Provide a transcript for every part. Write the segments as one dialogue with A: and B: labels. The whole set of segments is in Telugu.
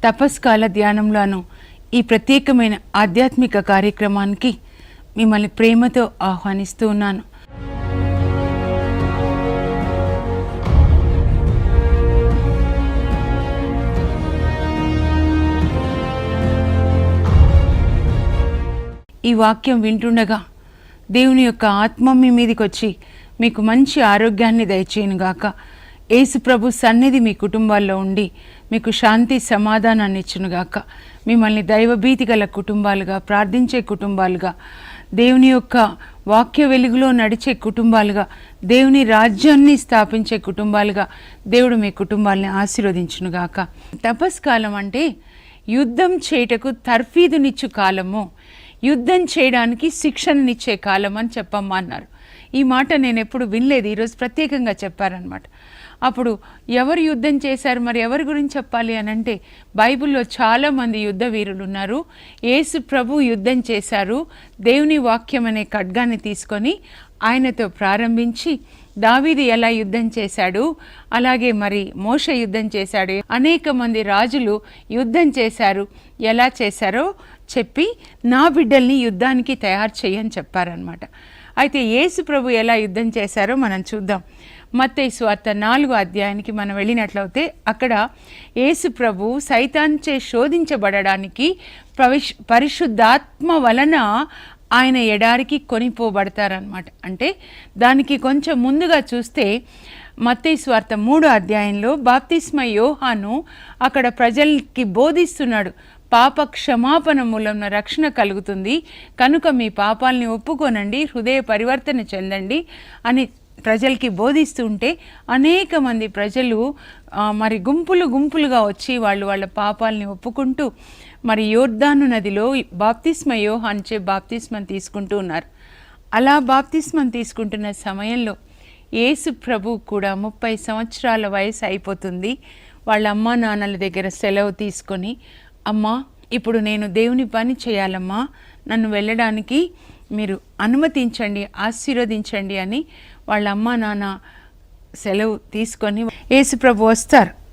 A: తపస్కాల ధ్యానంలోను ఈ ప్రత్యేకమైన ఆధ్యాత్మిక కార్యక్రమానికి మిమ్మల్ని ప్రేమతో ఆహ్వానిస్తూ ఉన్నాను. ఈ వాక్యం వింటుండగా దేవుని యొక్క ఆత్మ మీ మీదకి వచ్చి మీకు మంచి ఆరోగ్యాన్ని దయచేయనుగాక. యేసు ప్రభు సన్నిధి మీ కుటుంబాల్లో ఉండి మీకు శాంతి సమాధానాన్ని ఇచ్చునుగాక. మిమ్మల్ని దైవభీతి గల కుటుంబాలుగా, ప్రార్థించే కుటుంబాలుగా, దేవుని యొక్క వాక్య వెలుగులో నడిచే కుటుంబాలుగా, దేవుని రాజ్యాన్ని స్థాపించే కుటుంబాలుగా దేవుడు మీ కుటుంబాలని ఆశీర్వదించునుగాక. తపస్కాలం అంటే యుద్ధం చేయుటకు తర్ఫీదునిచ్చు కాలము, యుద్ధం చేయడానికి శిక్షణనిచ్చే కాలం అని చెప్పమ్మా అన్నారు. ఈ మాట నేను ఎప్పుడు వినలేదు, ఈరోజు ప్రత్యేకంగా చెప్పారనమాట. అప్పుడు ఎవరు యుద్ధం చేశారు, మరి ఎవరి గురించి చెప్పాలి అని అంటే బైబిల్లో చాలామంది యుద్ధ వీరులు ఉన్నారు. యేసు ప్రభు యుద్ధం చేశారు. దేవుని వాక్యం అనే ఖడ్గాన్ని తీసుకొని ఆయనతో ప్రారంభించి దావీదు ఎలా యుద్ధం చేశాడు, అలాగే మరి మోషే యుద్ధం చేశాడు, అనేక మంది రాజులు యుద్ధం చేశారు. ఎలా చేశారో చెప్పి నా బిడ్డల్ని యుద్ధానికి తయారు చేయని చెప్పారనమాట. అయితే యేసు ప్రభు ఎలా యుద్ధం చేశారో మనం చూద్దాం. మత్తయి సువార్త 4వ అధ్యాయానికి మనం వెళ్ళినట్లయితే అక్కడ యేసు ప్రభు సైతాన్చే శోధించబడడానికి పరిశుద్ధాత్మ వలన ఆయన ఎడారికి కొనిపోబడతారనమాట. అంటే దానికి కొంచెం ముందుగా చూస్తే మత్తయి సువార్త 3వ అధ్యాయంలో బాప్తిస్మ యోహాను అక్కడ ప్రజలకి బోధిస్తున్నాడు. పాప క్షమాపణ మూలంన రక్షణ కలుగుతుంది, కనుక మీ పాపాలని ఒప్పుకోనండి, హృదయ పరివర్తన చెందండి అని ప్రజలకి బోధిస్తుంటే అనేక మంది ప్రజలు మరి గుంపులుగా వచ్చి వాళ్ళ పాపాలని ఒప్పుకుంటూ మరి యోర్దాను నదిలో బాప్తిస్మ యోహానుచే బాప్తిస్మం తీసుకుంటూ ఉన్నారు. అలా బాప్తిస్మం తీసుకుంటున్న సమయంలో యేసు ప్రభు కూడా 30 సంవత్సరాల వయసు అయిపోతుంది. వాళ్ళ అమ్మా నాన్నల దగ్గర సెలవు తీసుకొని, అమ్మా ఇప్పుడు నేను దేవుని పని చేయాలమ్మా, నన్ను వెళ్ళడానికి మీరు అనుమతించండి, ఆశీర్వదించండి అని వాళ్ళ అమ్మా నాన్న సెలవు తీసుకొని యేసు ప్రభు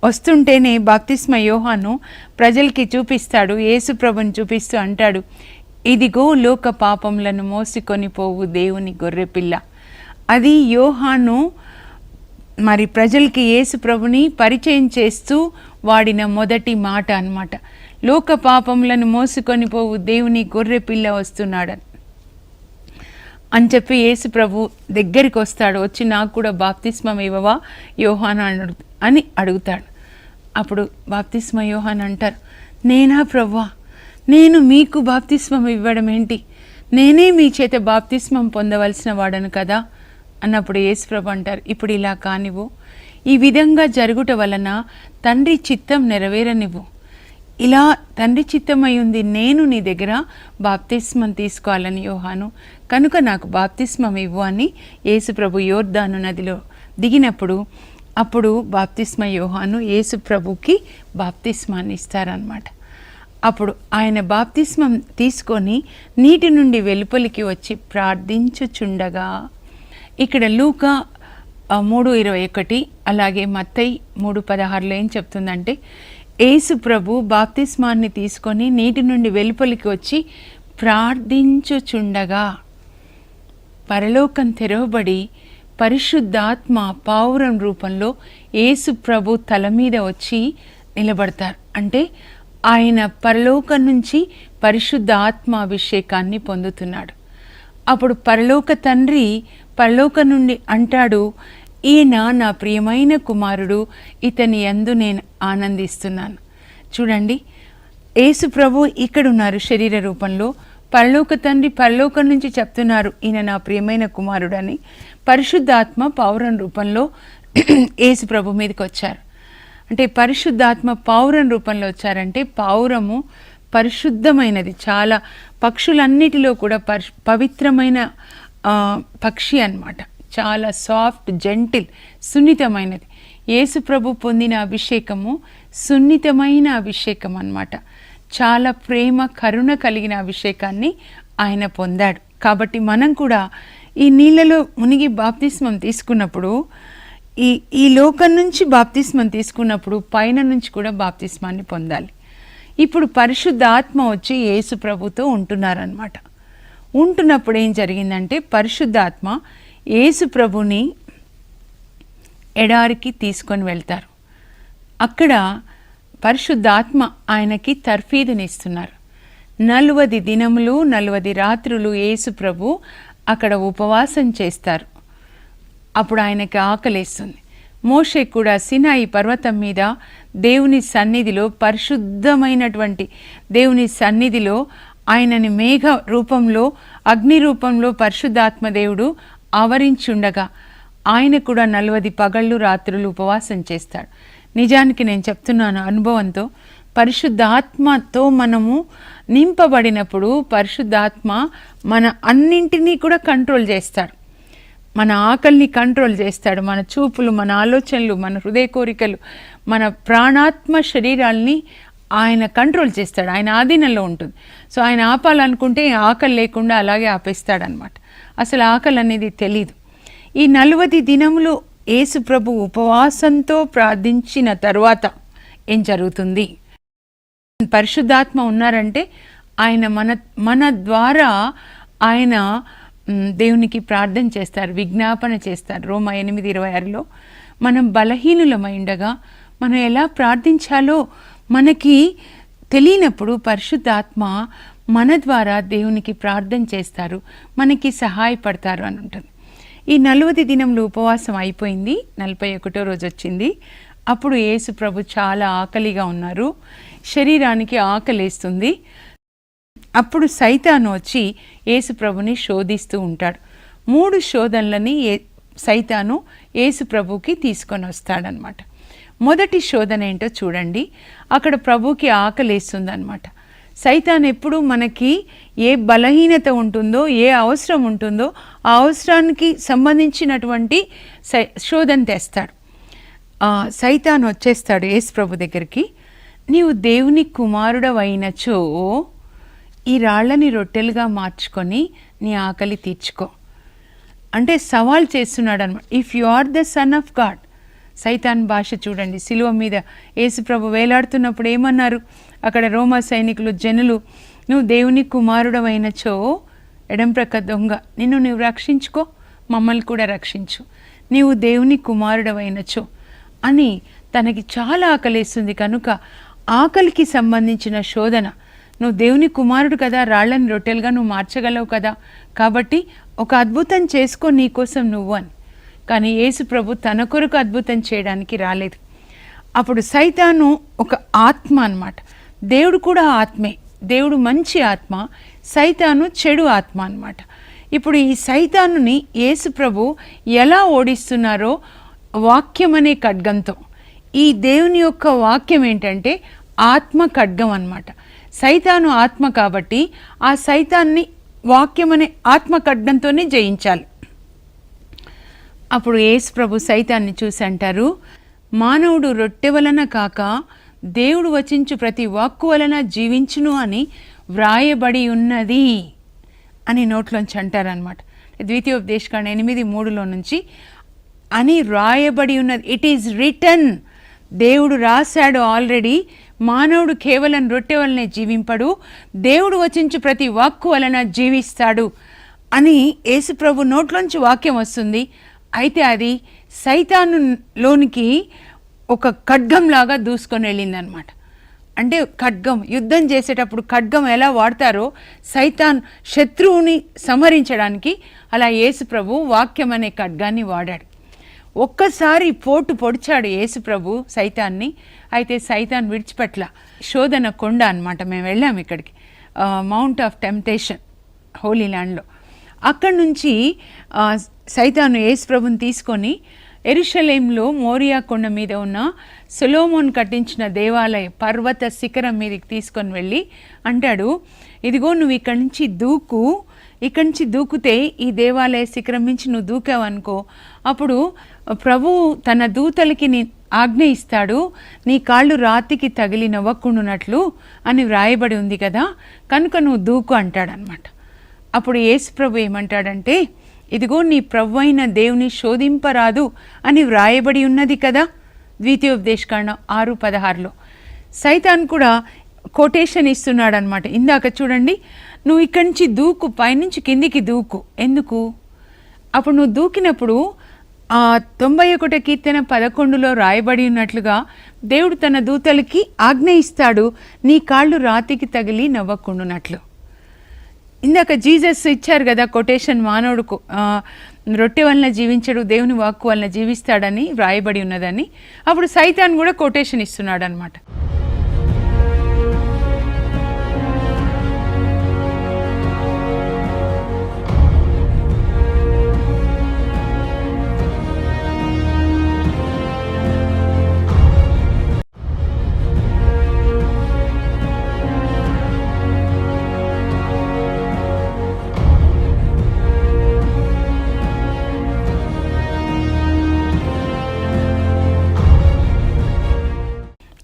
A: వస్తుంటేనే బాప్తిస్మ యోహాను ప్రజలకి చూపిస్తాడు. యేసు ప్రభుని చూపిస్తూ అంటాడు, ఇదిగో లోక పాపములను మోసుకొని పోవు దేవుని గొర్రెపిల్ల. అది యోహాను మరి ప్రజలకి యేసు ప్రభుని పరిచయం చేస్తూ వాడిన మొదటి మాట అన్నమాట. లోక పాపములను మోసుకొని పోవు దేవుని గొర్రెపిల్ల వస్తున్నాడని అని చెప్పి యేసు ప్రభు దగ్గరికి వస్తాడు. వచ్చి నాకు కూడా బాప్తిస్మం ఇవ్వవా యోహాను అని అడుగుతాడు. అప్పుడు బాప్తిస్మ యోహాను అంటారు, నేనా ప్రభువా, నేను మీకు బాప్తిస్మం ఇవ్వడం ఏంటి, నేనే మీ చేత బాప్తిస్మం పొందవలసిన వాడను కదా అన్నప్పుడు యేసు ప్రభు అంటారు, ఇప్పుడు ఇలా కానివ్వు, ఈ విధంగా జరుగుట వలన తండ్రి చిత్తం నెరవేరనివ్వు. ఇలా తండ్రి చిత్తమై ఉంది, నేను నీ దగ్గర బాప్తిస్మం తీసుకోవాలని యోహాను, కనుక నాకు బాప్తిస్మం ఇవ్వు అని యేసు ప్రభు యోర్దాను నదిలో దిగినప్పుడు అప్పుడు బాప్తిస్మ యోహాను యేసు ప్రభుకి బాప్తిస్మాన్ని ఇస్తారనమాట. అప్పుడు ఆయన బాప్తిస్మం తీసుకొని నీటి నుండి వెలుపలికి వచ్చి ప్రార్థించుచుండగా, ఇక్కడ లూకా 3:21 అలాగే మత్తయి 3:16 ఏం చెప్తుందంటే, యేసు ప్రభు బాప్తిస్మాన్ని తీసుకొని నీటి నుండి వెలుపలికి వచ్చి ప్రార్థించుచుండగా పరలోకం తెరవబడి పరిశుద్ధాత్మ పావురం రూపంలో యేసు ప్రభు తల మీద వచ్చి నిలబడతారు. అంటే ఆయన పరలోకం నుంచి పరిశుద్ధ ఆత్మ అభిషేకాన్ని పొందుతున్నాడు. అప్పుడు పరలోక తండ్రి పరలోకం నుండి అంటాడు, ఈయన నా ప్రియమైన కుమారుడు, ఇతని యందు నేను ఆనందిస్తున్నాను. చూడండి, యేసు ప్రభు ఇక్కడున్నారు శరీర రూపంలో, పరలోక తండ్రి పరలోకం నుంచి చెప్తున్నారు ఈయన నా ప్రియమైన కుమారుడు అని. పరిశుద్ధాత్మ పావురం రూపంలో యేసు ప్రభు మీదకి వచ్చారు. అంటే పరిశుద్ధాత్మ పావురం రూపంలో వచ్చారంటే పావురము పరిశుద్ధమైనది, చాలా పక్షులన్నిటిలో కూడా పవిత్రమైన పక్షి అన్నమాట. చాలా సాఫ్ట్, జెంటిల్, సున్నితమైనది. యేసు ప్రభు పొందిన అభిషేకము సున్నితమైన అభిషేకం అన్నమాట. చాలా ప్రేమ, కరుణ కలిగిన అభిషేకాన్ని ఆయన పొందాడు. కాబట్టి మనం కూడా ఈ నీళ్ళలో మునిగి బాప్తిస్మం తీసుకున్నప్పుడు, ఈ లోకం నుంచి బాప్తిస్మం తీసుకున్నప్పుడు పైన నుంచి కూడా బాప్తిస్మాన్ని పొందాలి. ఇప్పుడు పరిశుద్ధాత్మ వచ్చి యేసు ప్రభుతో ఉంటున్నారనమాట. ఉంటున్నప్పుడు ఏం జరిగిందంటే పరిశుద్ధాత్మ యేసు ప్రభుని ఎడారికి తీసుకొని వెళ్తారు. అక్కడ పరిశుద్ధాత్మ ఆయనకి తర్ఫీదునిస్తున్నారు. 40 దినములు 40 రాత్రులు యేసు ప్రభు అక్కడ ఉపవాసం చేస్తారు. అప్పుడు ఆయనకి ఆకలేస్తుంది. మోషే కూడా సినాయి పర్వతం మీద దేవుని సన్నిధిలో, పరిశుద్ధమైనటువంటి దేవుని సన్నిధిలో ఆయనని మేఘ రూపంలో, అగ్ని రూపంలో పరిశుద్ధాత్మ దేవుడు ఆవరించుండగా ఆయన కూడా 40 పగళ్ళు రాత్రులు ఉపవాసం చేస్తాడు. నిజానికి నేను చెప్తున్నాను అనుభవంతో, పరిశుద్ధాత్మతో మనము నింపబడినప్పుడు పరిశుద్ధాత్మ మన అన్నింటినీ కూడా కంట్రోల్ చేస్తాడు. మన ఆకలిని కంట్రోల్ చేస్తాడు, మన చూపులు, మన ఆలోచనలు, మన హృదయ కోరికలు, మన ప్రాణాత్మ శరీరాల్ని ఆయన కంట్రోల్ చేస్తాడు. ఆయన ఆధీనంలో ఉంటుంది. సో ఆయన ఆపాలనుకుంటే ఆకలి లేకుండా అలాగే ఆపేస్తాడనమాట. అసలు ఆకలి అనేది తెలీదు. ఈ 40 దినములు యేసు ప్రభు ఉపవాసంతో ప్రార్థించిన తరువాత ఏం జరుగుతుంది? పరిశుద్ధాత్మ ఉన్నారంటే ఆయన మన ద్వారా ఆయన దేవునికి ప్రార్థన చేస్తారు, విజ్ఞాపన చేస్తారు. రోమా 8:26లో మనం బలహీనులమై ఉండగా మనం ఎలా ప్రార్థించాలో మనకి తెలియనప్పుడు పరిశుద్ధాత్మ మన ద్వారా దేవునికి ప్రార్థన చేస్తారు, మనకి సహాయపడతారు అని ఉంటుంది. ఈ 40 దినములు ఉపవాసం అయిపోయింది. 41వ రోజు వచ్చింది. అప్పుడు యేసు ప్రభు చాలా ఆకలిగా ఉన్నారు, శరీరానికి ఆకలేస్తుంది. అప్పుడు సైతాను వచ్చి యేసు ప్రభుని శోధిస్తూ ఉంటాడు. 3 శోధనలని సైతాను యేసు ప్రభుకి తీసుకొని వస్తాడనమాట. మొదటి శోధన ఏంటో చూడండి. అక్కడ ప్రభుకి ఆకలేస్తుంది అనమాట. సైతాన్ ఎప్పుడు మనకి ఏ బలహీనత ఉంటుందో, ఏ అవసరం ఉంటుందో ఆ అవసరానికి సంబంధించినటువంటి శోధన తెస్తాడు. సైతాన్ వచ్చేస్తాడు యేసు ప్రభు దగ్గరికి. నీవు దేవుని కుమారుడవైనచో ఈ రాళ్ళని రొట్టెలుగా మార్చుకొని నీ ఆకలి తీర్చుకో అంటే సవాల్ చేస్తున్నాడు అనమాట. If you are the son of God. సైతాన్ భాష చూడండి. సిలువ మీద యేసు ప్రభు వేలాడుతున్నప్పుడు ఏమన్నారు? అక్కడ రోమా సైనికులు, జనులు, నువ్వు దేవుని కుమారుడవైనచో, ఎడం ప్రక్క దొంగ, నిన్ను నువ్వు రక్షించుకో, మమ్మల్ని కూడా రక్షించు, నీవు దేవుని కుమారుడవైనచో అని. తనకి చాలా ఆకలేస్తుంది కనుక ఆకలికి సంబంధించిన శోధన. నువ్వు దేవుని కుమారుడు కదా, రాళ్ళని రొట్టెలుగా నువ్వు మార్చగలవు కదా, కాబట్టి ఒక అద్భుతం చేసుకో నీకోసం నువ్వు అని. కానీ యేసు ప్రభు తన కొరకు అద్భుతం చేయడానికి రాలేదు. అప్పుడు సైతాను ఒక ఆత్మ అన్నమాట. దేవుడు కూడా ఆత్మే. దేవుడు మంచి ఆత్మ, సైతాను చెడు ఆత్మ అన్నమాట. ఇప్పుడు ఈ సైతానుని యేసు ప్రభు ఎలా ఓడిస్తున్నారో వాక్యం అనే ఖడ్గంతో. ఈ దేవుని యొక్క వాక్యం ఏంటంటే ఆత్మ ఖడ్గం అన్నమాట. సైతాను ఆత్మ కాబట్టి ఆ సైతాన్ని వాక్యం అనే ఆత్మ ఖడ్గంతోనే జయించాలి. అప్పుడు యేసు ప్రభు సైతాన్ని చూసి అంటారు, మానవుడు రొట్టె వలన కాక దేవుడు వచించు ప్రతి వాక్కు వలన జీవించును అని వ్రాయబడి ఉన్నది అని నోట్లోంచి అంటారనమాట. ద్వితీయోపదేశకాండ 8:3 నుంచి అని వ్రాయబడి ఉన్నది. It is return. దేవుడు రాశాడు ఆల్రెడీ. మానవుడు కేవలం రొట్టె వలనే జీవింపడు, దేవుడు వచించు ప్రతి వాక్కు వలన జీవిస్తాడు అని యేసు ప్రభు నోట్లోంచి వాక్యం వస్తుంది. అయితే అది సైతానులోనికి ఒక ఖడ్గంలాగా దూసుకొని వెళ్ళిందనమాట. అంటే ఖడ్గం, యుద్ధం చేసేటప్పుడు ఖడ్గం ఎలా వాడతారో సైతాన్ శత్రువుని సంహరించడానికి, అలా యేసు ప్రభు వాక్యం అనే ఖడ్గాన్ని వాడాడు. ఒక్కసారి పోటు పొడిచాడు యేసు ప్రభు సైతాన్ని. అయితే సైతాన్ విడిచిపెట్ల. శోధన కొండ అనమాట. మేము వెళ్ళాం ఇక్కడికి, మౌంట్ ఆఫ్ టెంప్టేషన్, హోలీ ల్యాండ్లో. అక్కడి నుంచి సైతాను యేసు ప్రభుని తీసుకొని యెరూషలేంలో మోరియా కొండ మీద ఉన్న సొలొమోన్ కట్టించిన దేవాలయ పర్వత శిఖరం మీదకి తీసుకొని వెళ్ళి అంటాడు, ఇదిగో నువ్వు ఇక్కడి నుంచి దూకు, ఇక్కడి నుంచి దూకితే ఈ దేవాలయ శిఖరం నుంచి నువ్వు దూకావనుకో, అప్పుడు ప్రభు తన దూతలకి ఆజ్ఞ ఇస్తాడు, నీ కాళ్ళు రాతికి తగిలి నవ్వకుండునట్లు అని వ్రాయబడి ఉంది కదా, కనుక నువ్వు దూకు అంటాడనమాట. అప్పుడు యేసు ప్రభు ఏమంటాడంటే, ఇదిగో నీ ప్రభు అయిన దేవుని శోధింపరాదు అని వ్రాయబడి ఉన్నది కదా, ద్వితీయోపదేశకాండం 6:16లో. సైతాన్ కూడా కొటేషన్ ఇస్తున్నాడు అనమాట. ఇందాక చూడండి, నువ్వు ఇక్కడి నుంచి దూకు, పైనుంచి కిందికి దూకు. ఎందుకు? అప్పుడు నువ్వు దూకినప్పుడు 91 కీర్తన 11లో రాయబడి ఉన్నట్లుగా దేవుడు తన దూతలకి ఆజ్ఞ ఇస్తాడు, నీ కాళ్ళు రాతికి తగిలి నవ్వకుండునట్లు. ఇందాక జీసస్ ఇచ్చారు కదా కొటేషన్, మానవుడు రొట్టె వలన జీవించడు, దేవుని వాక్కు వలన జీవిస్తాడని వ్రాయబడి ఉన్నదని. అప్పుడు సైతాన్ కూడా కొటేషన్ ఇస్తున్నాడు అనమాట.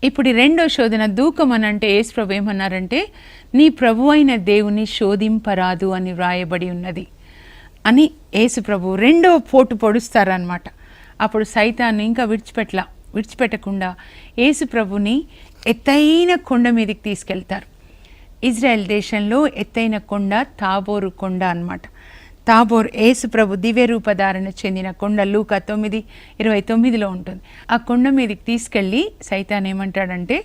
A: ఇప్పుడు రెండో శోధన దూకం అని అంటే యేసు ప్రభు ఏమన్నారంటే, నీ ప్రభు అయిన దేవుని శోధింపరాదు అని వ్రాయబడి ఉన్నది అని యేసు ప్రభు రెండో పోటు పొడుస్తారనమాట. అప్పుడు సైతాన్ని ఇంకా విడిచిపెట్టకుండా యేసు ప్రభుని ఎత్తైన కొండ మీదకి తీసుకెళ్తారు. ఇజ్రాయెల్ దేశంలో ఎత్తైన కొండ తాబోరు కొండ అన్నమాట. తాబోర్ యేసు ప్రభు దివ్య రూపధారణ చెందిన కొండ. లూకా 9:29లో ఉంటుంది. ఆ కొండ మీదకి తీసుకెళ్ళి సైతాన్ ఏమంటాడంటే,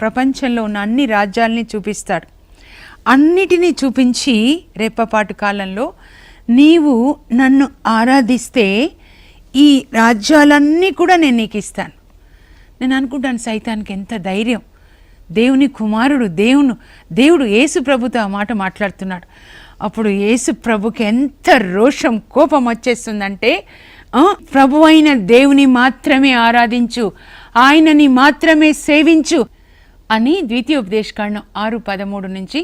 A: ప్రపంచంలో ఉన్న అన్ని రాజ్యాలని చూపిస్తాడు. అన్నిటినీ చూపించి రెప్పపాటు కాలంలో నీవు నన్ను ఆరాధిస్తే ఈ రాజ్యాలన్నీ కూడా నేను నీకు ఇస్తాను. నేను అనుకుంటాను సైతానికి ఎంత ధైర్యం, దేవుని కుమారుడు దేవుడు యేసు ప్రభుతో ఆ మాట మాట్లాడుతున్నాడు. అప్పుడు యేసు ప్రభుకి ఎంత రోషం, కోపం వచ్చేస్తుందంటే, ప్రభు అయిన దేవుని మాత్రమే ఆరాధించు, ఆయనని మాత్రమే సేవించు అని ద్వితీయోపదేశకాండం 6:13 నుంచి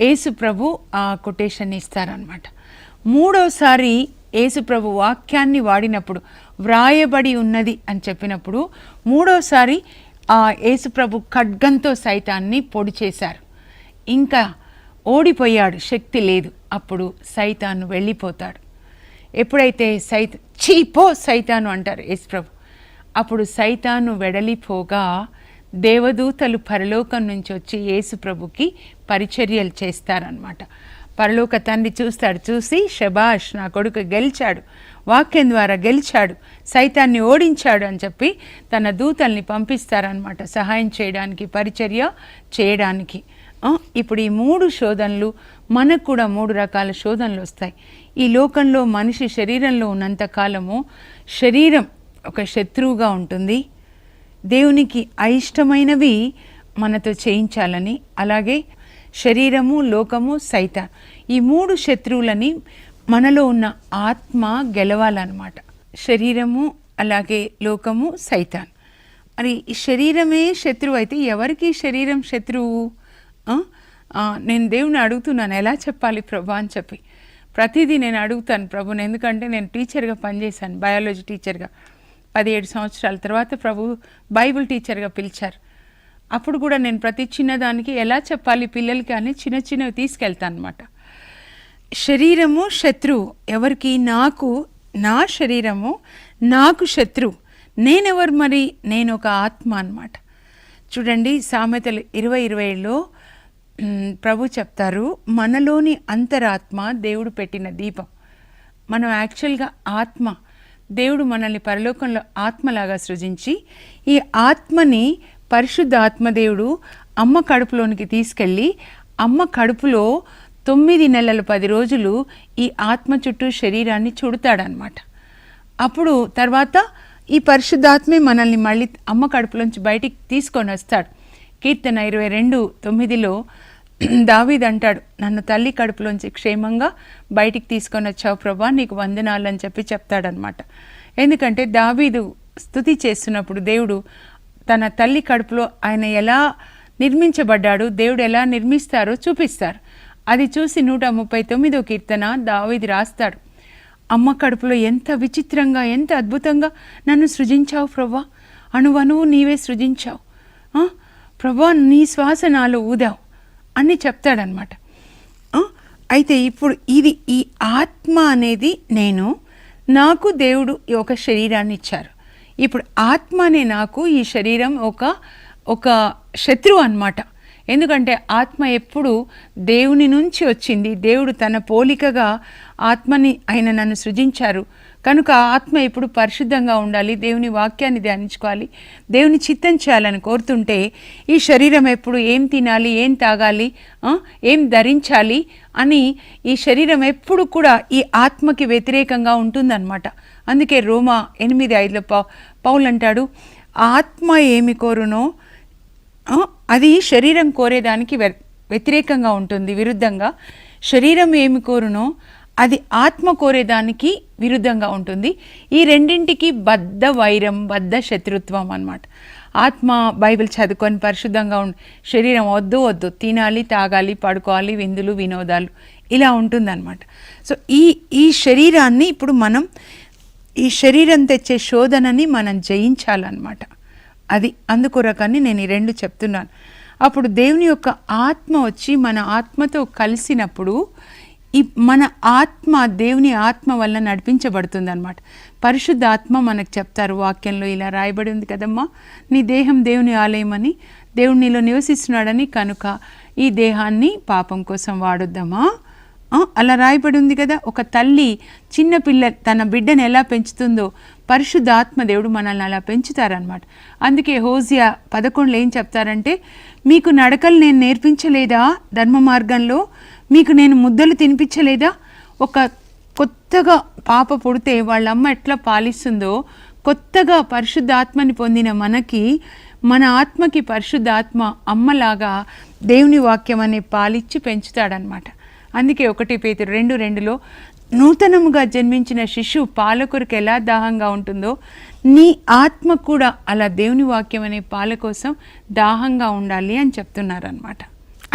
A: యేసు ప్రభు ఆ కొటేషన్ ఇస్తారనమాట. మూడోసారి యేసు ప్రభు వాక్యాన్ని వాడినప్పుడు, వ్రాయబడి ఉన్నది అని చెప్పినప్పుడు, మూడోసారి ఆ యేసు ప్రభు ఖడ్గంతో సైతాన్ని పొడి చేశారు. ఇంకా ఓడిపోయాడు, శక్తి లేదు. అప్పుడు సైతాను వెళ్ళిపోతాడు. ఎప్పుడైతే చీపో సైతాను అంటారు యేసు ప్రభు, అప్పుడు సైతాను వెడలిపోగా దేవదూతలు పరలోకం నుంచి వచ్చి యేసు ప్రభుకి పరిచర్యలు చేస్తారనమాట. పరలోక తండ్రి చూస్తాడు, చూసి శబాష్, నా కొడుకు గెలిచాడు, వాక్యం ద్వారా గెలిచాడు, సైతాన్ని ఓడించాడు అని చెప్పి తన దూతల్ని పంపిస్తారనమాట, సహాయం చేయడానికి, పరిచర్య చేయడానికి. ఇప్పుడు ఈ 3 శోధనలు, మనకు కూడా 3 రకాల శోధనలు వస్తాయి. ఈ లోకంలో మనిషి శరీరంలో ఉన్నంత కాలము శరీరం ఒక శత్రువుగా ఉంటుంది. దేవునికి అయిష్టమైనవి మనతో చేయించాలని, అలాగే శరీరము, లోకము, సైతాన్, ఈ 3 శత్రువులని మనలో ఉన్న ఆత్మ గెలవాలన్నమాట. శరీరము, అలాగే లోకము, సైతాన్. మరి ఈ శరీరమే శత్రువు అయితే ఎవరికి శరీరం శత్రువు? నేను దేవుని అడుగుతున్నాను, ఎలా చెప్పాలి ప్రభు అని చెప్పి. ప్రతిదీ నేను అడుగుతాను ప్రభుని, ఎందుకంటే నేను టీచర్గా పనిచేశాను, బయాలజీ టీచర్గా 17 సంవత్సరాల తర్వాత ప్రభు బైబిల్ టీచర్గా పిలిచారు. అప్పుడు కూడా నేను ప్రతి చిన్నదానికి ఎలా చెప్పాలి పిల్లలకి అని చిన్నవి తీసుకెళ్తాను అనమాట. శరీరము శత్రువు ఎవరికి? నాకు. నా శరీరము నాకు శత్రువు. నేనెవరు మరి? నేను ఒక ఆత్మ అన్నమాట. చూడండి, సామెతలు 20:27లో ప్రభు చెప్తారు, మనలోని అంతరాత్మ దేవుడు పెట్టిన దీపం. మనం యాక్చువల్గా ఆత్మ. దేవుడు మనల్ని పరలోకంలో ఆత్మలాగా సృజించి, ఈ ఆత్మని పరిశుద్ధ ఆత్మదేవుడు అమ్మ కడుపులోనికి తీసుకెళ్ళి, అమ్మ కడుపులో 9 నెలలు 10 రోజులు ఈ ఆత్మ చుట్టూ శరీరాన్ని చుడతాడనమాట. అప్పుడు తర్వాత ఈ పరిశుద్ధాత్మే మనల్ని మళ్ళీ అమ్మ కడుపులోంచి బయటికి తీసుకొని వస్తాడు. కీర్తన 22:9లో దావీదు అంటాడు, నన్ను తల్లి కడుపులోంచి క్షేమంగా బయటికి తీసుకొని వచ్చావు ప్రభా, నీకు వందనాలు అని చెప్పి చెప్తాడనమాట. ఎందుకంటే దావీదు స్తుతి చేస్తున్నప్పుడు దేవుడు తన తల్లి కడుపులో ఆయన ఎలా నిర్మించబడ్డాడు, దేవుడు ఎలా నిర్మిస్తారో చూపిస్తారు. అది చూసి 139వ కీర్తన దావీదు రాస్తాడు, అమ్మ కడుపులో ఎంత విచిత్రంగా, ఎంత అద్భుతంగా నన్ను సృజించావు ప్రభా, అణువణువు నీవే సృజించావు ప్రభా, నీ శ్వాస నాలో ఊదావు అని చెప్తాడనమాట. అయితే ఇప్పుడు ఈ ఆత్మ అనేది నాకు దేవుడు ఒక శరీరాన్ని ఇచ్చారు. ఇప్పుడు ఆత్మ అనే నాకు ఈ శరీరం ఒక శత్రువు అన్నమాట. ఎందుకంటే ఆత్మ ఎప్పుడు దేవుని నుంచి వచ్చింది. దేవుడు తన పోలికగా ఆత్మని ఆయన నన్ను సృజించారు కనుక ఆత్మ ఎప్పుడు పరిశుద్ధంగా ఉండాలి, దేవుని వాక్యాన్ని ధ్యానించుకోవాలి, దేవుని చిత్తం చేయాలని కోరుతుంటే ఈ శరీరం ఎప్పుడు ఏం తినాలి, ఏం తాగాలి, ఏం ధరించాలి అని ఈ శరీరం ఎప్పుడు కూడా ఈ ఆత్మకి వ్యతిరేకంగా ఉంటుందన్నమాట. అందుకే రోమా 8:5 పౌలు అంటాడు, ఆత్మ ఏమి కోరునో అది శరీరం కోరేదానికి వ్యతిరేకంగా ఉంటుంది, విరుద్ధంగా. శరీరం ఏమి కోరునో అది ఆత్మ కోరేదానికి విరుద్ధంగా ఉంటుంది. ఈ రెండింటికి బద్ధ వైరం, బద్ధ శత్రుత్వం అన్నమాట. ఆత్మ బైబిల్ చదువుకొని పరిశుద్ధంగా శరీరం వద్దు తినాలి, తాగాలి, పడుకోవాలి, విందులు, వినోదాలు ఇలా ఉంటుందన్నమాట. సో ఈ శరీరాన్ని ఇప్పుడు మనం ఈ శరీరం తెచ్చే శోధనని మనం జయించాలన్నమాట. అది అందుకొరకని నేను ఈ రెండు చెప్తున్నాను. అప్పుడు దేవుని యొక్క ఆత్మ వచ్చి మన ఆత్మతో కలిసినప్పుడు మన ఆత్మ దేవుని ఆత్మ వల్ల నడిపించబడుతుంది అన్నమాట. పరిశుద్ధ ఆత్మ మనకు చెప్తారు వాక్యంలో, ఇలా రాయబడి ఉంది కదమ్మా, నీ దేహం దేవుని ఆలయం అని, దేవుడు నీలో నివసిస్తున్నాడని, కనుక ఈ దేహాన్ని పాపం కోసం వాడొద్దామా, అలా రాయబడి ఉంది కదా. ఒక తల్లి చిన్నపిల్ల తన బిడ్డను ఎలా పెంచుతుందో పరిశుద్ధ ఆత్మ దేవుడు మనల్ని అలా పెంచుతారనమాట. అందుకే హోసియా 11 ఏం చెప్తారంటే, మీకు నడకలు నేను నేర్పించలేదా, ధర్మ మార్గంలో మీకు నేను ముద్దలు తినిపించలేదా. ఒక కొత్తగా పాప పుడితే వాళ్ళ అమ్మ ఎట్లా పాలిస్తుందో, కొత్తగా పరిశుద్ధాత్మని పొందిన మనకి మన ఆత్మకి పరిశుద్ధాత్మ అమ్మలాగా దేవుని వాక్యం అనే పాలిచ్చి పెంచుతాడనమాట. అందుకే 1 పేతురు 2:2 నూతనముగా జన్మించిన శిశువు పాల కొరకు ఎలా దాహంగా ఉంటుందో నీ ఆత్మ కూడా అలా దేవుని వాక్యం అనే పాల కోసం దాహంగా ఉండాలి అని చెప్తున్నారనమాట.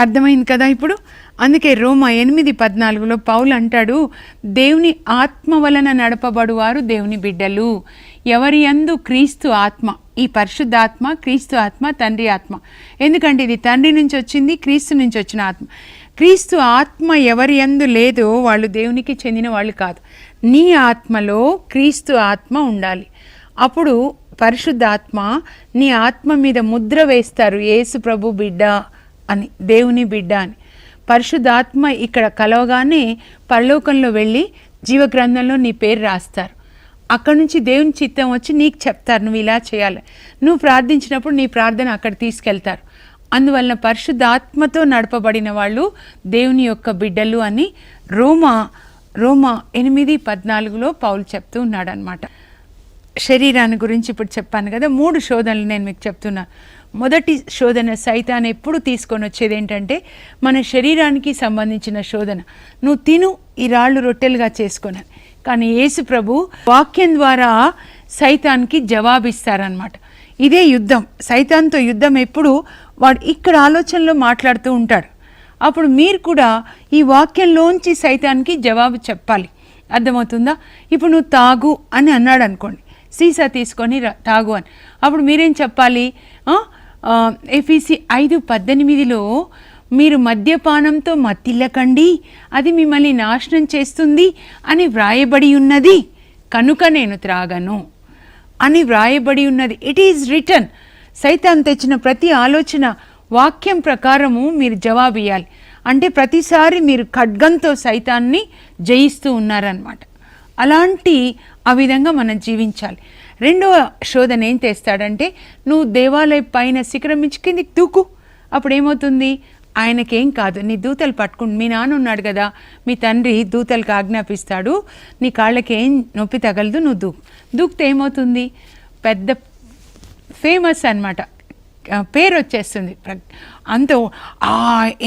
A: అర్థమైంది కదా ఇప్పుడు. అందుకే రోమా 8:14 పౌలు అంటాడు, దేవుని ఆత్మ వలన నడపబడువారు దేవుని బిడ్డలు. ఎవరి యందు క్రీస్తు ఆత్మ, ఈ పరిశుద్ధాత్మ క్రీస్తు ఆత్మ తండ్రి ఆత్మ. ఎందుకంటే ఇది తండ్రి నుంచి వచ్చింది, క్రీస్తు నుంచి వచ్చిన ఆత్మ. క్రీస్తు ఆత్మ ఎవరి యందు లేదో వాళ్ళు దేవునికి చెందిన వాళ్ళు కాదు. నీ ఆత్మలో క్రీస్తు ఆత్మ ఉండాలి. అప్పుడు పరిశుద్ధాత్మ నీ ఆత్మ మీద ముద్ర వేస్తారు, యేసు ప్రభు బిడ్డ అని, దేవుని బిడ్డ అని. పరిశుద్ధాత్మ ఇక్కడ కలవగానే పరలోకంలో వెళ్ళి జీవగ్రంథంలో నీ పేరు రాస్తారు. అక్కడ నుంచి దేవుని చిత్తం వచ్చి నీకు చెప్తారు, నువ్వు ఇలా చేయాలి. నువ్వు ప్రార్థించినప్పుడు నీ ప్రార్థన అక్కడ తీసుకెళ్తారు. అందువలన పరిశుద్ధాత్మతో నడపబడిన వాళ్ళు దేవుని యొక్క బిడ్డలు అని రోమా 8:14 పౌలు చెప్తూ ఉన్నాడు అనమాట. శరీరాన్ని గురించి ఇప్పుడు చెప్పాను కదా, 3 శోధనలు నేను మీకు చెప్తున్నాను. మొదటి శోధన సైతాన్ ఎప్పుడు తీసుకొని వచ్చేది ఏంటంటే మన శరీరానికి సంబంధించిన శోధన. నువ్వు తిను, ఈ రాళ్ళు రొట్టెలుగా చేసుకున్నాను. కానీ యేసు ప్రభు వాక్యం ద్వారా సైతాన్కి జవాబిస్తారనమాట. ఇదే యుద్ధం, సైతాన్తో యుద్ధం. ఎప్పుడు వాడు ఇక్కడ ఆలోచనలో మాట్లాడుతూ ఉంటాడు. అప్పుడు మీరు కూడా ఈ వాక్యంలోంచి సైతాన్కి జవాబు చెప్పాలి. అర్థమవుతుందా? ఇప్పుడు నువ్వు తాగు అని అన్నాడు అనుకోండి, సీసా తీసుకొని తాగు అని. అప్పుడు మీరేం చెప్పాలి? ఎఫీసీ 5:18 మీరు మద్యపానంతో మత్తిల్లకండి, అది మిమ్మల్ని నాశనం చేస్తుంది అని వ్రాయబడి ఉన్నది, కనుక నేను త్రాగను అని వ్రాయబడి ఉన్నది. It is return. సైతాన్ తెచ్చిన ప్రతి ఆలోచన వాక్యం ప్రకారము మీరు జవాబు ఇవ్వాలి. అంటే ప్రతిసారి మీరు ఖడ్గంతో సైతాన్ని జయిస్తూ ఉన్నారనమాట. అలాంటి ఆ విధంగా మనం జీవించాలి. రెండవ శోధన ఏం తెస్తాడంటే, నువ్వు దేవాలయం పైన శిఖరం మించి కిందికి దూకు. అప్పుడు ఏమవుతుంది? ఆయనకేం కాదు, నీ దూతలు పట్టుకుంటు, మీ నాన్న ఉన్నాడు కదా, మీ తండ్రి దూతలకు ఆజ్ఞాపిస్తాడు, నీ కాళ్ళకి ఏం నొప్పి తగలదు, నువ్వు దూకితే ఏమవుతుంది? పెద్ద ఫేమస్ అన్నమాట, పేరు వచ్చేస్తుంది. అంత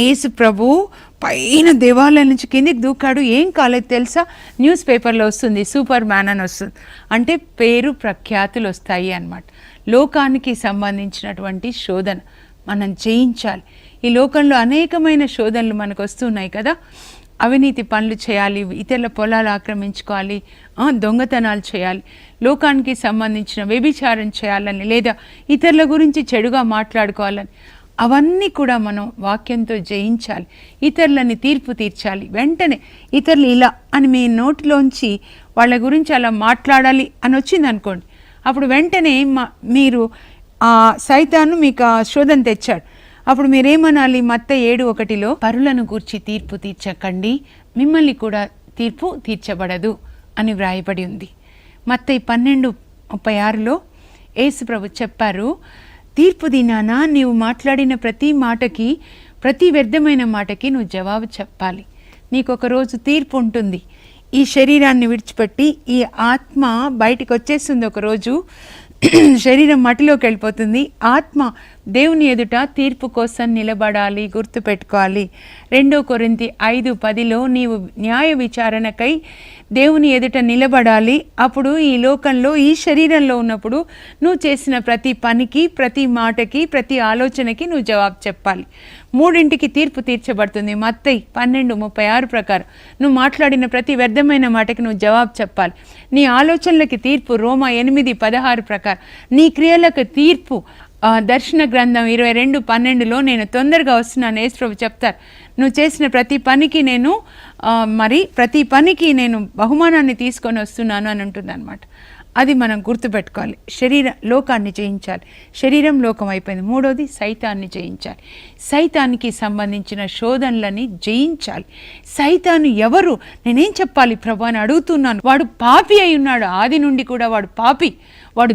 A: యేసు ప్రభు పైన దేవాలయం నుంచి కిందికి దూకాడు, ఏం కాలేదు తెలుసా, న్యూస్ పేపర్లో వస్తుంది, సూపర్ మ్యాన్ అని వస్తుంది. అంటే పేరు ప్రఖ్యాతులు వస్తాయి అన్నమాట. లోకానికి సంబంధించినటువంటి శోధన మనం జయించాలి. ఈ లోకంలో అనేకమైన శోధనలు మనకు వస్తున్నాయి కదా. అవినీతి పనులు చేయాలి, ఇతరుల పొలాలు ఆక్రమించుకోవాలి, దొంగతనాలు చేయాలి, లోకానికి సంబంధించిన వ్యభిచారం చేయాలని, లేదా ఇతరుల గురించి చెడుగా మాట్లాడుకోవాలని, అవన్నీ కూడా మనం వాక్యంతో జయించాలి. ఇతరులని తీర్పు తీర్చాలి. వెంటనే ఇతరులు ఇలా అని మీ నోటిలోంచి వాళ్ళ గురించి అలా మాట్లాడాలి అని వచ్చింది అనుకోండి, అప్పుడు వెంటనే మీరు ఆ సైతాను మీకు ఆ శోధన తెచ్చాడు. అప్పుడు మీరేమనాలి? మత్తయి 7:1 పరులను గూర్చి తీర్పు తీర్చకండి, మిమ్మల్ని కూడా తీర్పు తీర్చబడదు అని వ్రాయబడి ఉంది. మత్తయి 12:36 యేసు ప్రభు చెప్పారు, తీర్పు దినాన నీవు మాట్లాడిన ప్రతి మాటకి, ప్రతి వ్యర్థమైన మాటకి నువ్వు జవాబు చెప్పాలి. నీకు ఒక రోజు తీర్పు ఉంటుంది. ఈ శరీరాన్ని విడిచిపెట్టి ఈ ఆత్మ బయటికి వచ్చేస్తుంది. ఒకరోజు శరీరం మట్టిలోకి వెళ్ళిపోతుంది. ఆత్మ దేవుని ఎదుట తీర్పు కోసం నిలబడాలి, గుర్తుపెట్టుకోవాలి. 2 కొరింథీ 5:10 నీవు న్యాయ విచారణకై దేవుని ఎదుట నిలబడాలి. అప్పుడు ఈ లోకంలో, ఈ శరీరంలో ఉన్నప్పుడు నువ్వు చేసిన ప్రతి పనికి, ప్రతి మాటకి, ప్రతి ఆలోచనకి నువ్వు జవాబు చెప్పాలి. 3 తీర్పు తీర్చబడుతుంది. మత్తయి 12:36 ప్రకారం నువ్వు మాట్లాడిన ప్రతి వ్యర్థమైన మాటకి నువ్వు జవాబు చెప్పాలి. నీ ఆలోచనలకి తీర్పు రోమా 8:16 ప్రకారం, నీ క్రియలకు తీర్పు దర్శన గ్రంథం 22:12 నేను తొందరగా వస్తున్నాను యేసు ప్రభు చెప్తారు. నువ్వు చేసిన ప్రతి పనికి నేను ప్రతి పనికి నేను బహుమానాన్ని తీసుకొని వస్తున్నాను అని ఉంటుంది అనమాట. అది మనం గుర్తుపెట్టుకోవాలి. లోకాన్ని జయించాలి. శరీరం లోకం అయిపోయింది. 3వది సైతాన్ని జయించాలి. సైతానికి సంబంధించిన శోధనలని జయించాలి. సైతాను ఎవరు? నేనేం చెప్పాలి ప్రభు అని అడుగుతున్నాను. వాడు పాపి అయి ఉన్నాడు. ఆది నుండి కూడా వాడు పాపి. వాడు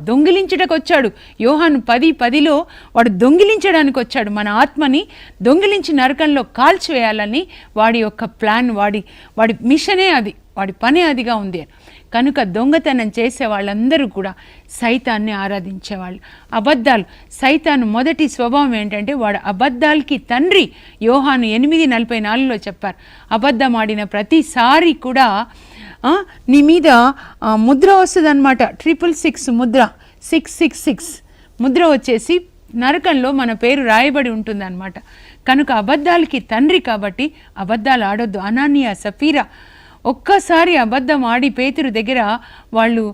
A: దొంగిలించడానికి వచ్చాడు. యోహాను 10:10 వాడు దొంగిలించడానికి వచ్చాడు. మన ఆత్మని దొంగిలించి నరకంలో కాల్చివేయాలని వాడి యొక్క ప్లాన్, వాడి మిషనే అది, వాడి పని అదిగా ఉంది. కనుక దొంగతనం చేసే వాళ్ళందరూ కూడా సైతాన్ని ఆరాధించేవాళ్ళు. అబద్ధాలు, సైతాను మొదటి స్వభావం ఏంటంటే వాడు అబద్ధాలకి తండ్రి. యోహాను 8:44 చెప్పారు, అబద్ధం ఆడిన ప్రతిసారి కూడా నీ మీద ముద్ర వస్తుంది అనమాట. 666 ముద్ర, 666 ముద్ర వచ్చేసి నరకంలో మన పేరు రాయబడి ఉంటుంది అనమాట. కనుక అబద్ధాలకి తండ్రి కాబట్టి అబద్ధాలు ఆడొద్దు. అనానియా, సఫీరా ఒక్కసారి అబద్ధం ఆడి పేతురు దగ్గర వాళ్ళు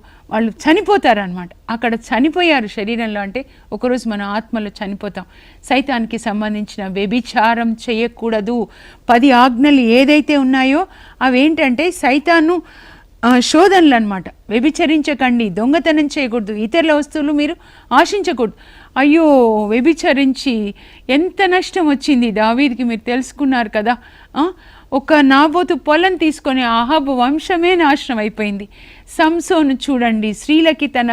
A: చనిపోతారనమాట. అక్కడ చనిపోయారు శరీరంలో. అంటే ఒకరోజు మన ఆత్మలో చనిపోతాం. సైతానికి సంబంధించిన వ్యభిచారం చేయకూడదు 10 ఆజ్ఞలు ఏదైతే ఉన్నాయో అవేంటంటే సైతాను శోధనలు అనమాట. వ్యభిచరించకండి, దొంగతనం చేయకూడదు, ఇతరుల వస్తువులు మీరు ఆశించకూడదు. అయ్యో, వ్యభిచరించి ఎంత నష్టం వచ్చింది దావీదుకి మీరు తెలుసుకున్నారు కదా. ఒక నాబోతు పొలం తీసుకొని అహాబు వంశమే నాశనం అయిపోయింది. సంసోను చూడండి, స్త్రీలకి తన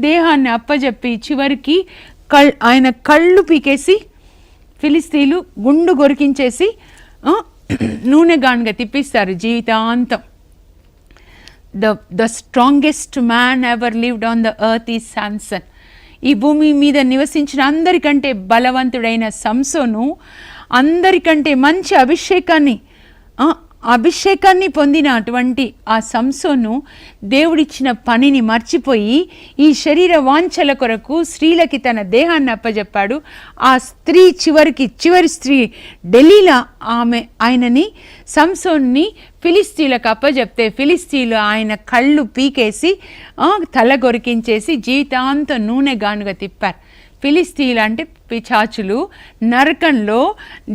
A: దేహాన్ని అప్పజెప్పి చివరికి ఆయన కళ్ళు పీకేసి ఫిలిస్తీన్లు గుండు గొరికించేసి నూనె గానుగా తిప్పిస్తారు జీవితాంతం. The strongest man ever lived on the earth is Samson. ఈ భూమి మీద నివసించిన అందరికంటే బలవంతుడైన సంసోను అందరికంటే మంచి అభిషేకాన్ని పొందిన అటువంటి ఆ సంసోను దేవుడిచ్చిన పనిని మర్చిపోయి ఈ శరీర వాంఛల కొరకు స్త్రీలకి తన దేహాన్ని అప్పజెప్పాడు. ఆ స్త్రీ చివరి స్త్రీ డెలీలా ఆయనని సంసోన్ని ఫిలిస్తీన్లకు అప్పజెప్తే ఫిలిస్తీన్లు ఆయన కళ్ళు పీకేసి తల గొరికించేసి జీవితాంతం నూనె గానుగా తిప్పారు. ఫిలిస్తీన్లు అంటే పిశాచులు, నరకంలో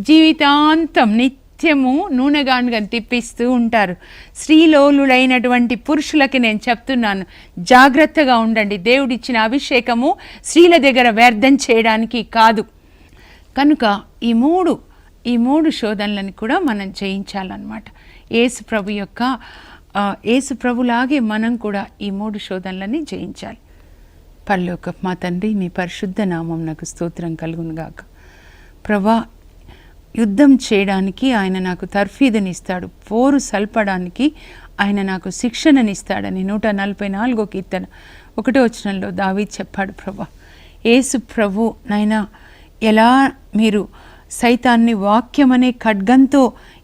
A: జీవితాంతం నిత్యము నూనెగానుగా తిప్పిస్తూ ఉంటారు. స్త్రీలోలుడైనటువంటి పురుషులకి నేను చెప్తున్నాను, జాగ్రత్తగా ఉండండి. దేవుడిచ్చిన అభిషేకము స్త్రీల దగ్గర వ్యర్థం చేయడానికి కాదు. కనుక ఈ మూడు శోధనలను కూడా మనం జయించాలన్నమాట. యేసు ప్రభులాగే మనం కూడా ఈ 3 శోధనలని జయించాలి. పరలోకపు మా తండ్రి, మీ పరిశుద్ధ నామం నాకు స్తోత్రం కలుగునుగాక. ప్రభా, యుద్ధం చేయడానికి ఆయన నాకు తర్ఫీదునిస్తాడు, పోరు సల్పడానికి ఆయన నాకు శిక్షణనిస్తాడని 144 కీర్తన 1వ వచనంలో దావీదు చెప్పాడు. ప్రభా, యేసు ప్రభు నైనా ఎలా మీరు సైతాన్ని వాక్యమనే ఖడ్గంతో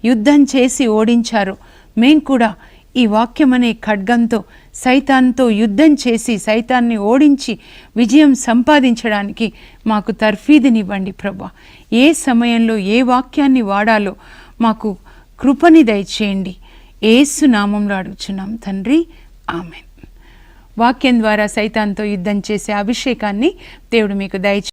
A: యుద్ధం చేసి ఓడించారో మేము కూడా ఈ వాక్యమనే ఖడ్గంతో సైతాన్తో యుద్ధం చేసి సైతాన్ని ఓడించి విజయం సంపాదించడానికి మాకు తర్ఫీదునివ్వండి ప్రభా. ఏ సమయంలో ఏ వాక్యాన్ని వాడాలో మాకు కృపని దయచేయండి. యేసు నామంలో అడుగుచున్నాం తండ్రి, ఆమేన్. వాక్యం ద్వారా సైతాన్తో యుద్ధం చేసే అభిషేకాన్ని దేవుడు మీకు దయచేయండి.